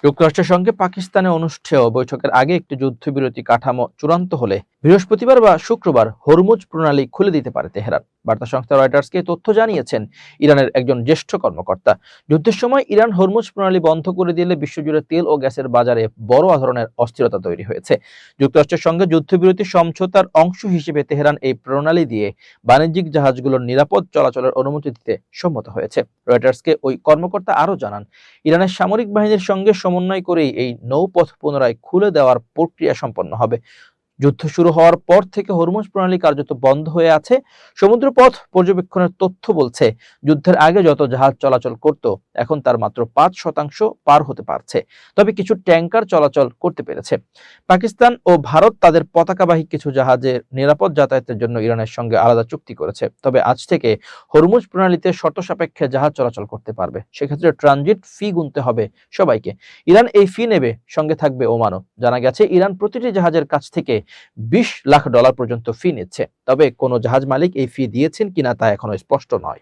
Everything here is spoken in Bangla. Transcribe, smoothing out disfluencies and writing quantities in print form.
যুক্তরাষ্ট্রের সঙ্গে পাকিস্তানে অনুষ্ঠেয় বৈঠকের আগে একটি যুদ্ধবিরতি কাঠামো চূড়ান্ত হলে বৃহস্পতিবার বা শুক্রবার হরমুজ প্রণালী খুলে দিতে পারে তেহরান। বার্তা সংস্থা রয়টার্সকে তথ্য জানিয়েছেন ইরানের একজন জ্যেষ্ঠ কর্মকর্তা। যুদ্ধের সময় ইরান হরমুজ প্রণালী বন্ধ করে দিলে বিশ্বজুড়ে তেল ও গ্যাসের বাজারে বড় ধরনের অস্থিরতা তৈরি হয়েছে। যুক্তরাষ্ট্রের সঙ্গে যুদ্ধবিরতি সমঝোতার অংশ হিসেবে তেহরান এই প্রণালী দিয়ে বাণিজ্যিক জাহাজগুলোর নিরাপদ চলাচলের অনুমতি দিতে সম্মত হয়েছে। রয়টার্সকে ওই কর্মকর্তা আরও জানান, ইরানের সামরিক বাহিনীর সঙ্গে সমন্বয় করেই এই নৌপথ পুনরায় খুলে দেওয়ার প্রক্রিয়া সম্পন্ন হবে। যুদ্ধ শুরু হওয়ার পর থেকে হরমুজ প্রণালী কার্যত বন্ধ হয়ে আছে। সমুদ্রপথ পর্যবেক্ষণের তথ্য বলছে, যুদ্ধের আগে যত জাহাজ চলাচল করত এখন তার মাত্র 5% পার হতে পারছে। তবে কিছু ট্যাঙ্কার চলাচল করতে পেরেছে। পাকিস্তান ও ভারত তাদের পতাকাবাহী কিছু জাহাজের নিরাপদ যাতায়াতের জন্য ইরানের সঙ্গে আলাদা চুক্তি করেছে। তবে আজ থেকে হরমুজ প্রণালীতে শর্ত সাপেক্ষে জাহাজ চলাচল করতে পারবে। সেক্ষেত্রে ট্রানজিট ফি গুনতে হবে সবাইকে। ইরান এই ফি নেবে, সঙ্গে থাকবে ওমানও। জানা গেছে, ইরান প্রতিটি জাহাজের কাছ থেকে $20 লাখ পর্যন্ত ফি নিচ্ছে। তবে কোনো জাহাজ মালিক এই ফি দিয়েছেন কিনা তা এখনো স্পষ্ট নয়।